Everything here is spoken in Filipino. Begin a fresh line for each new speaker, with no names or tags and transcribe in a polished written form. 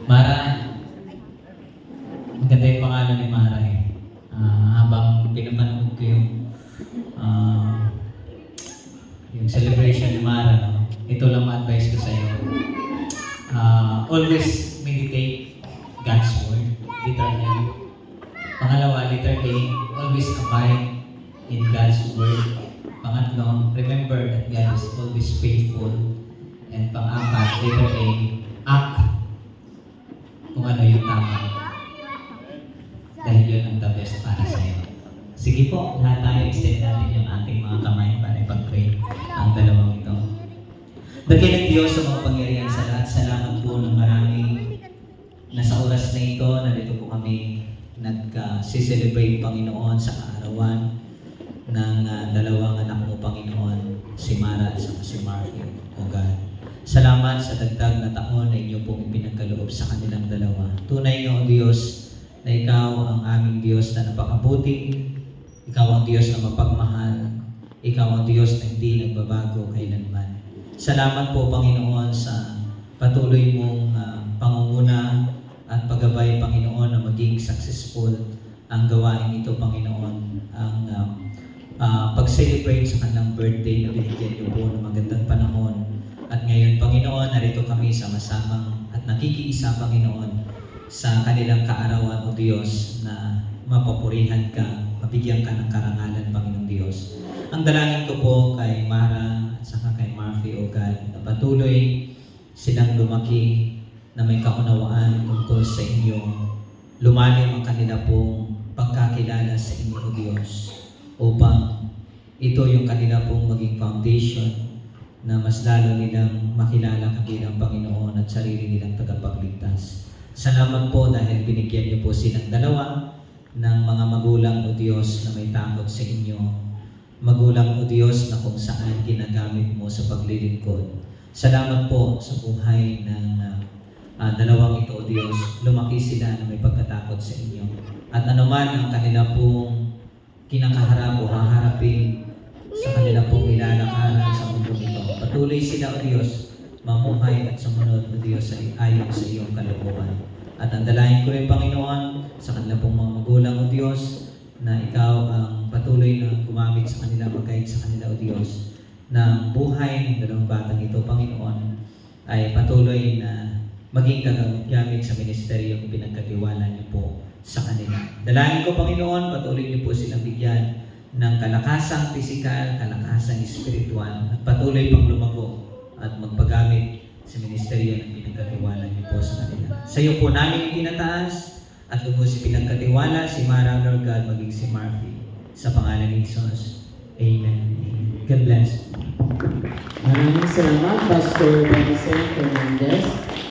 Mara, maganda yung pangalan ni Mara eh. Habang pinapanood ko yung celebration ni Mara, no? Ito lang ma-advise ko sa iyo. Always meditate God's Word. Letter L. Pangalawa, letter A, always abide in God's Word. Pangatlo, remember that God is always faithful. And pang-apat, letter A, act kung ano yung tama. Dahil yun ang the best para sa iyo. Sige po, lahat tayo extend natin yung ating mga kamay para ipag-pray ang dalawang ito. Dakilang Diyos sa mga pangyarihan sa lahat, salamat po ng maraming na sa oras na ito, nandito po kami nag-celebrate Panginoon sa kaarawan ng dalawang anak mo, Panginoon, si Mara at si Marky, O God. Salamat sa dagdag na taon na inyo pong ipinagkaloob sa kanilang dalawa. Tunay nga, O Diyos, na Ikaw ang aming Diyos na napakabuti, Ikaw ang Diyos na mapagmahal, Ikaw ang Diyos na hindi nagbabago kailanman. Salamat po, Panginoon, sa patuloy mong pangunguna at paggabay, Panginoon, na maging successful ang gawain ito, Panginoon, ang pag-celebrate sa kanilang birthday na binigyan niyo po ng magandang panahon. At ngayon, Panginoon, narito kami sama-samang at nakikiisa, Panginoon, sa kanilang kaarawan, O Diyos, na mapapurihan ka, mabigyan ka ng karangalan, Panginoong Diyos. Ang dalangin ko po kay Mara at saka kay Murphy, O God, na patuloy silang lumaki na may kaunawaan tungkol sa inyo. Lumalim ang kanila pong pagkakilala sa inyo, O Diyos, upang ito yung kanila pong maging foundation na mas lalo nilang makilala ka bilang Panginoon at sarili nilang tagapagligtas. Salamat po dahil binigyan niyo po silang dalawa ng mga magulang, O Diyos, na may takot sa inyo. Magulang, O Diyos, na kung saan ginagamit mo sa paglilingkod. Salamat po sa buhay ng dalawang ito, O Diyos. Lumaki sila na may pagkatakot sa inyo. At anuman ang kanila pong kinakaharap o haharapin sa kanila pong ilalakaran sa mundo ito. Patuloy sila, O Diyos, mamuhay at sumunod, O Diyos, ayon sa iyong kalooban. At ang dalangin ko rin, Panginoon, sa kanila pong mga magulang, O Diyos, na Ikaw ang patuloy na gumamit sa kanila, mag-guide sa kanila, O Diyos, na buhay ng dalawang batang ito, Panginoon, ay patuloy na maging gamit sa ministeryo kung pinagkatiwala niyo po sa kanila. Dalangin ko, Panginoon, patuloy niyo po silang bigyan ng kalakasang pisikal, kalakasang espiritual, at patuloy pang lumago at magpagamit sa ministeryo ng pinagkatiwala niyo po sa kanila. Sa iyo po namin itinataas at lubos pinagkatiwala si Mara, Lord God, maging si Murphy. Sa pangalan ni Jesus. Amen. God bless.
Maraming salamat, Pastor Vincent Fernandez.